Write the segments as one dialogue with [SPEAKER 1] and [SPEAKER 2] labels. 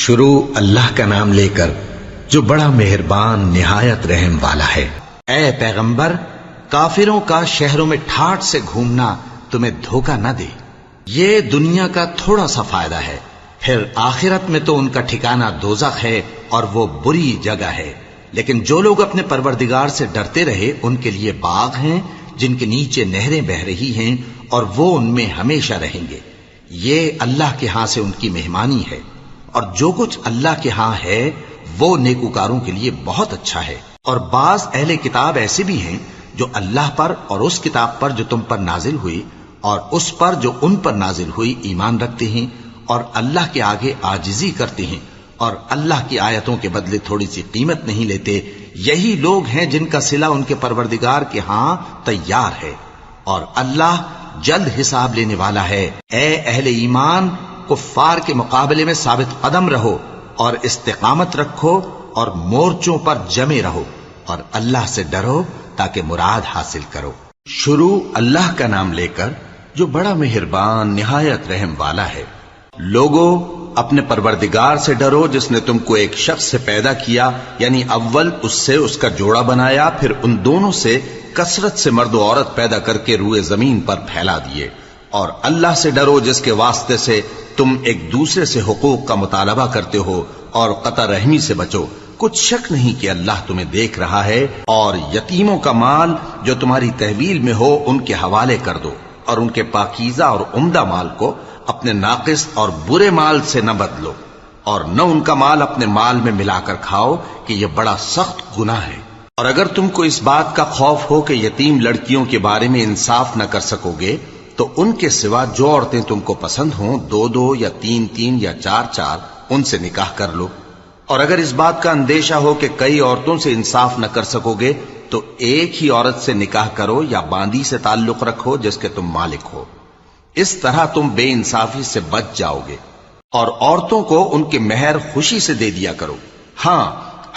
[SPEAKER 1] شروع اللہ کا نام لے کر جو بڑا مہربان نہایت رحم والا ہے۔
[SPEAKER 2] اے پیغمبر، کافروں کا شہروں میں ٹھاٹھ سے گھومنا تمہیں دھوکہ نہ دے، یہ دنیا کا تھوڑا سا فائدہ ہے، پھر آخرت میں تو ان کا ٹھکانہ دوزخ ہے اور وہ بری جگہ ہے۔ لیکن جو لوگ اپنے پروردگار سے ڈرتے رہے ان کے لیے باغ ہیں جن کے نیچے نہریں بہہ رہی ہیں اور وہ ان میں ہمیشہ رہیں گے، یہ اللہ کے ہاں سے ان کی مہمانی ہے، اور جو کچھ اللہ کے ہاں ہے وہ نیکوکاروں کے لیے بہت اچھا ہے۔ اور بعض اہل کتاب ایسے بھی ہیں جو اللہ پر اور اس کتاب پر جو تم پر نازل ہوئی اور اس پر جو ان پر نازل ہوئی ایمان رکھتے ہیں اور اللہ کے آگے عاجزی کرتے ہیں اور اللہ کی آیتوں کے بدلے تھوڑی سی قیمت نہیں لیتے، یہی لوگ ہیں جن کا صلہ ان کے پروردگار کے ہاں تیار ہے، اور اللہ جلد حساب لینے والا ہے۔ اے اہل ایمان، کفار کے مقابلے میں ثابت قدم رہو اور استقامت رکھو اور مورچوں پر جمے رہو اور اللہ سے ڈرو تاکہ مراد حاصل کرو۔
[SPEAKER 1] شروع اللہ کا نام لے کر جو بڑا مہربان نہایت رحم والا ہے۔ لوگو، اپنے پروردگار سے ڈرو جس نے تم کو ایک شخص سے پیدا کیا، یعنی اول اس سے اس کا جوڑا بنایا، پھر ان دونوں سے کثرت سے مرد و عورت پیدا کر کے روئے زمین پر پھیلا دیے۔ اور اللہ سے ڈرو جس کے واسطے سے تم ایک دوسرے سے حقوق کا مطالبہ کرتے ہو، اور قطع رحمی سے بچو، کچھ شک نہیں کہ اللہ تمہیں دیکھ رہا ہے۔ اور یتیموں کا مال جو تمہاری تحویل میں ہو ان کے حوالے کر دو، اور ان کے پاکیزہ اور عمدہ مال کو اپنے ناقص اور برے مال سے نہ بدلو، اور نہ ان کا مال اپنے مال میں ملا کر کھاؤ کہ یہ بڑا سخت گناہ ہے۔ اور اگر تم کو اس بات کا خوف ہو کہ یتیم لڑکیوں کے بارے میں انصاف نہ کر سکو گے تو ان کے سوا جو عورتیں تم کو پسند ہوں، 2 یا 3 یا 4 ان سے نکاح کر لو۔ اور اگر اس بات کا اندیشہ ہو کہ کئی عورتوں سے انصاف نہ کر سکو گے تو ایک ہی عورت سے نکاح کرو یا باندی سے تعلق رکھو جس کے تم مالک ہو، اس طرح تم بے انصافی سے بچ جاؤ گے۔ اور عورتوں کو ان کے مہر خوشی سے دے دیا کرو، ہاں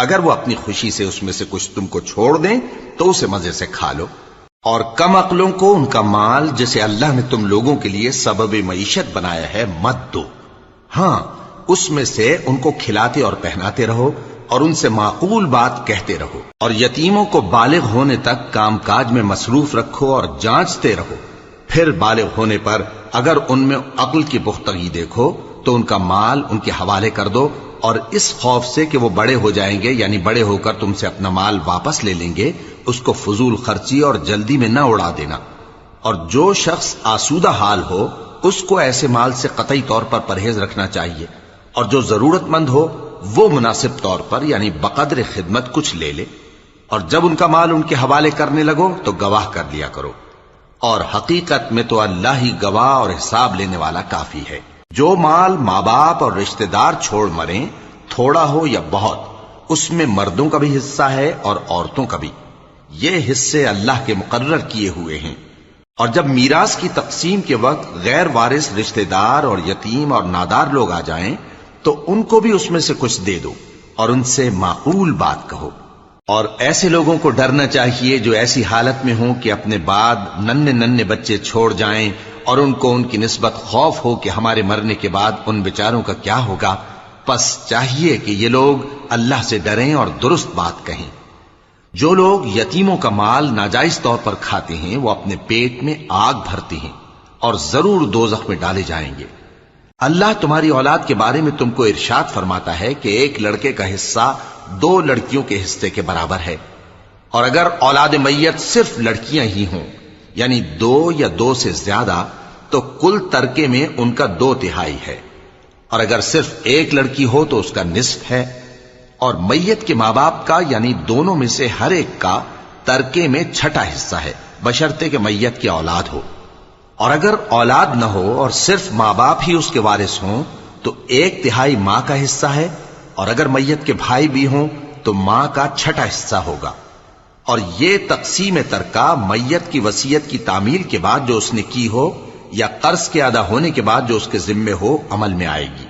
[SPEAKER 1] اگر وہ اپنی خوشی سے اس میں سے کچھ تم کو چھوڑ دیں تو اسے مزے سے کھا لو۔ اور کم عقلوں کو ان کا مال جسے اللہ نے تم لوگوں کے لیے سبب معیشت بنایا ہے مت دو، ہاں اس میں سے ان کو کھلاتے اور پہناتے رہو اور ان سے معقول بات کہتے رہو۔ اور یتیموں کو بالغ ہونے تک کام کاج میں مصروف رکھو اور جانچتے رہو، پھر بالغ ہونے پر اگر ان میں عقل کی پختگی دیکھو تو ان کا مال ان کے حوالے کر دو، اور اس خوف سے کہ وہ بڑے ہو جائیں گے، یعنی بڑے ہو کر تم سے اپنا مال واپس لے لیں گے، اس کو فضول خرچی اور جلدی میں نہ اڑا دینا۔ اور جو شخص آسودہ حال ہو اس کو ایسے مال سے قطعی طور پر پرہیز رکھنا چاہیے، اور جو ضرورت مند ہو وہ مناسب طور پر یعنی بقدر خدمت کچھ لے لے۔ اور جب ان کا مال ان کے حوالے کرنے لگو تو گواہ کر لیا کرو، اور حقیقت میں تو اللہ ہی گواہ اور حساب لینے والا کافی ہے۔ جو مال ماں باپ اور رشتہ دار چھوڑ مریں، تھوڑا ہو یا بہت، اس میں مردوں کا بھی حصہ ہے اور عورتوں کا بھی، یہ حصے اللہ کے مقرر کیے ہوئے ہیں۔ اور جب میراث کی تقسیم کے وقت غیر وارث رشتہ دار اور یتیم اور نادار لوگ آ جائیں تو ان کو بھی اس میں سے کچھ دے دو اور ان سے معقول بات کہو۔ اور ایسے لوگوں کو ڈرنا چاہیے جو ایسی حالت میں ہوں کہ اپنے بعد ننھے بچے چھوڑ جائیں اور ان کو ان کی نسبت خوف ہو کہ ہمارے مرنے کے بعد ان بیچاروں کا کیا ہوگا، پس چاہیے کہ یہ لوگ اللہ سے ڈریں اور درست بات کہیں۔ جو لوگ یتیموں کا مال ناجائز طور پر کھاتے ہیں وہ اپنے پیٹ میں آگ بھرتے ہیں اور ضرور دوزخ میں ڈالے جائیں گے۔ اللہ تمہاری اولاد کے بارے میں تم کو ارشاد فرماتا ہے کہ ایک لڑکے کا حصہ 2 لڑکیوں کے حصے کے برابر ہے، اور اگر اولاد میت صرف لڑکیاں ہی ہوں یعنی 2 یا 2 سے زیادہ تو کل ترکے میں ان کا 2/3 ہے، اور اگر صرف ایک لڑکی ہو تو اس کا نصف ہے۔ اور میت کے ماں باپ کا یعنی دونوں میں سے ہر ایک کا ترکے میں 6واں حصہ ہے، بشرطے کہ میت کی اولاد ہو۔ اور اگر اولاد نہ ہو اور صرف ماں باپ ہی اس کے وارث ہوں تو 1/3 ماں کا حصہ ہے، اور اگر میت کے بھائی بھی ہوں تو ماں کا 6واں حصہ ہوگا۔ اور یہ تقسیم ترکہ میت کی وصیت کی تعمیل کے بعد جو اس نے کی ہو یا قرض کے ادا ہونے کے بعد جو اس کے ذمے ہو عمل میں آئے گی۔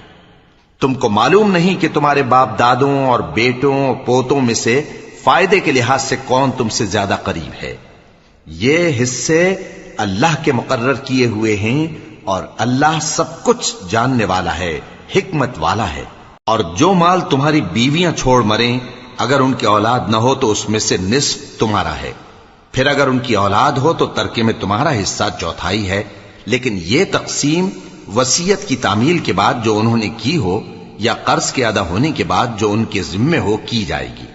[SPEAKER 1] تم کو معلوم نہیں کہ تمہارے باپ دادوں اور بیٹوں اور پوتوں میں سے فائدے کے لحاظ سے کون تم سے زیادہ قریب ہے۔ یہ حصے اللہ کے مقرر کیے ہوئے ہیں، اور اللہ سب کچھ جاننے والا ہے، حکمت والا ہے۔ اور جو مال تمہاری بیویاں چھوڑ مریں اگر ان کی اولاد نہ ہو تو اس میں سے نصف تمہارا ہے، پھر اگر ان کی اولاد ہو تو ترکے میں تمہارا حصہ چوتھائی ہے، لیکن یہ تقسیم وصیت کی تعمیل کے بعد جو انہوں نے کی ہو یا قرض کے ادا ہونے کے بعد جو ان کے ذمے ہو کی جائے گی۔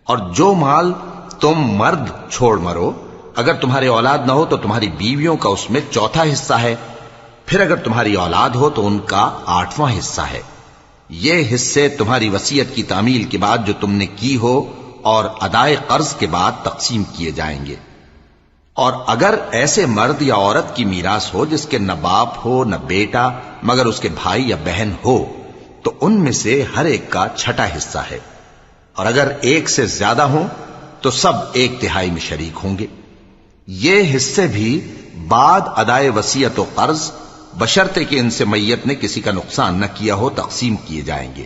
[SPEAKER 1] اور جو مال تم مرد چھوڑ مرو اگر تمہاری اولاد نہ ہو تو تمہاری بیویوں کا اس میں چوتھا حصہ ہے، پھر اگر تمہاری اولاد ہو تو ان کا 8واں حصہ ہے۔ یہ حصے تمہاری وصیت کی تعمیل کے بعد جو تم نے کی ہو اور ادائے قرض کے بعد تقسیم کیے جائیں گے۔ اور اگر ایسے مرد یا عورت کی میراث ہو جس کے نہ باپ ہو نہ بیٹا مگر اس کے بھائی یا بہن ہو تو ان میں سے ہر ایک کا 6واں حصہ ہے، اور اگر ایک سے زیادہ ہوں تو سب 1/3 میں شریک ہوں گے۔ یہ حصے بھی بعد ادائے وصیت و قرض بشرطے کہ ان سے میت نے کسی کا نقصان نہ کیا ہو تقسیم کیے جائیں گے۔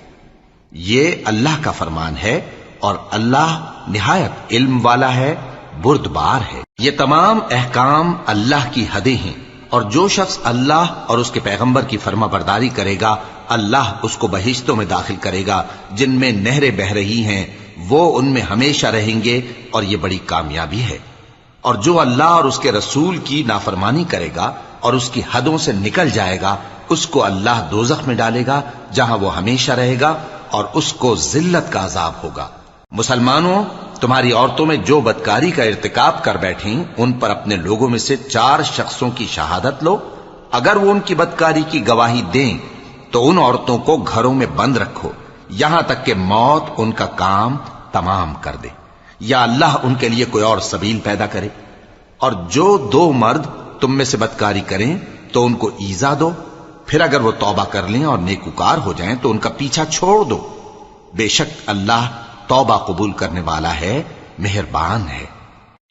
[SPEAKER 1] یہ اللہ کا فرمان ہے اور اللہ نہایت علم والا ہے، بردبار ہے۔ یہ تمام احکام اللہ کی حدیں ہیں، اور جو شخص اللہ اور اس کے پیغمبر کی فرما برداری کرے گا اللہ اس کو بہشتوں میں داخل کرے گا جن میں نہریں بہ رہی ہیں، وہ ان میں ہمیشہ رہیں گے، اور یہ بڑی کامیابی ہے۔ اور جو اللہ اور اس کے رسول کی نافرمانی کرے گا اور اس کی حدوں سے نکل جائے گا اس کو اللہ دوزخ میں ڈالے گا جہاں وہ ہمیشہ رہے گا، اور اس کو ذلت کا عذاب ہوگا۔ مسلمانوں، تمہاری عورتوں میں جو بدکاری کا ارتکاب کر بیٹھیں ان پر اپنے لوگوں میں سے 4 شخصوں کی شہادت لو۔ اگر وہ ان کی بدکاری کی گواہی دیں تو ان عورتوں کو گھروں میں بند رکھو یہاں تک کہ موت ان کا کام تمام کر دے، یا اللہ ان کے لیے کوئی اور سبیل پیدا کرے۔ اور جو 2 مرد تم میں سے بدکاری کریں تو ان کو ایذا دو، پھر اگر وہ توبہ کر لیں اور نیکوکار ہو جائیں تو ان کا پیچھا چھوڑ دو، بے شک اللہ توبہ قبول کرنے والا ہے، مہربان ہے۔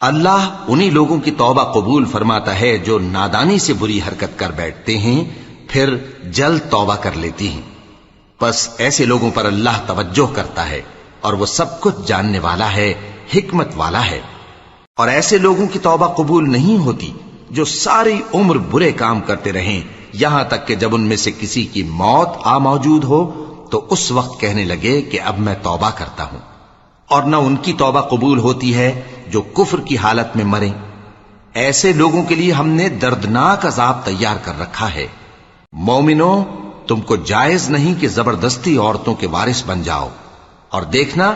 [SPEAKER 1] اللہ انہی لوگوں کی توبہ قبول فرماتا ہے جو نادانی سے بری حرکت کر بیٹھتے ہیں پھر جلد توبہ کر لیتی ہیں، پس ایسے لوگوں پر اللہ توجہ کرتا ہے اور وہ سب کچھ جاننے والا ہے، حکمت والا ہے۔ اور ایسے لوگوں کی توبہ قبول نہیں ہوتی جو ساری عمر برے کام کرتے رہیں یہاں تک کہ جب ان میں سے کسی کی موت آ موجود ہو تو اس وقت کہنے لگے کہ اب میں توبہ کرتا ہوں۔ اور نہ ان کی توبہ قبول ہوتی ہے جو کفر کی حالت میں مریں۔ ایسے لوگوں کے لیے ہم نے دردناک عذاب تیار کر رکھا ہے۔ مومنوں، تم کو جائز نہیں کہ زبردستی عورتوں کے وارث بن جاؤ، اور دیکھنا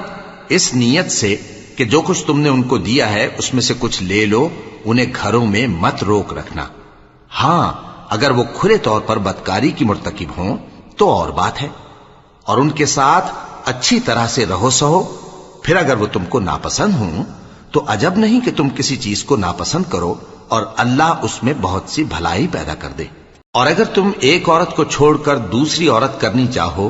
[SPEAKER 1] اس نیت سے کہ جو کچھ تم نے ان کو دیا ہے اس میں سے کچھ لے لو، انہیں گھروں میں مت روک رکھنا۔ ہاں، اگر وہ کھلے طور پر بدکاری کی مرتکب ہوں تو اور بات ہے، اور ان کے ساتھ اچھی طرح سے رہو سہو۔ پھر اگر وہ تم کو ناپسند ہوں تو عجب نہیں کہ تم کسی چیز کو ناپسند کرو، اور اللہ اس میں بہت سی بھلائی پیدا کر دے۔ اور اگر تم ایک عورت کو چھوڑ کر دوسری عورت کرنی چاہو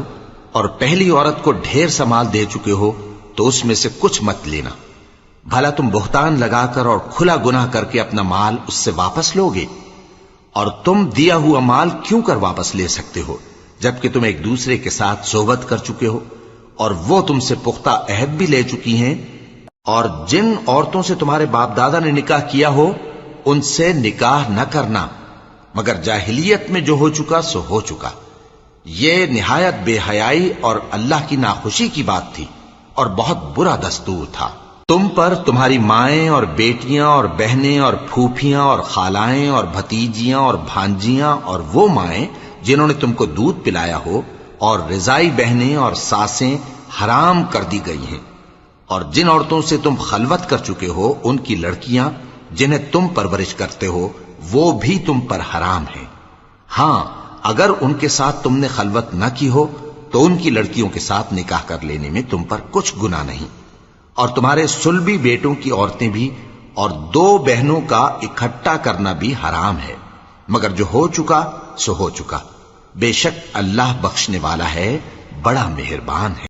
[SPEAKER 1] اور پہلی عورت کو ڈھیر سا مال دے چکے ہو تو اس میں سے کچھ مت لینا، بھلا تم بہتان لگا کر اور کھلا گناہ کر کے اپنا مال اس سے واپس لوگے؟ اور تم دیا ہوا مال کیوں کر واپس لے سکتے ہو جبکہ تم ایک دوسرے کے ساتھ صحبت کر چکے ہو اور وہ تم سے پختہ عہد بھی لے چکی ہیں؟ اور جن عورتوں سے تمہارے باپ دادا نے نکاح کیا ہو ان سے نکاح نہ کرنا مگر جاہلیت میں جو ہو چکا سو ہو چکا۔ یہ نہایت بے حیائی اور اللہ کی ناخوشی کی بات تھی اور بہت برا دستور تھا۔ تم پر تمہاری مائیں اور بیٹیاں اور بہنیں اور پھوپھیاں اور خالائیں اور بھتیجیاں اور بھانجیاں اور وہ مائیں جنہوں نے تم کو دودھ پلایا ہو اور رضائی بہنیں اور ساسیں حرام کر دی گئی ہیں، اور جن عورتوں سے تم خلوت کر چکے ہو ان کی لڑکیاں جنہیں تم پرورش کرتے ہو وہ بھی تم پر حرام ہیں۔ ہاں، اگر ان کے ساتھ تم نے خلوت نہ کی ہو تو ان کی لڑکیوں کے ساتھ نکاح کر لینے میں تم پر کچھ گناہ نہیں۔ اور تمہارے صلبی بیٹوں کی عورتیں بھی اور 2 بہنوں کا اکٹھا کرنا بھی حرام ہے، مگر جو ہو چکا سو ہو چکا۔ بے شک اللہ بخشنے والا ہے، بڑا مہربان ہے۔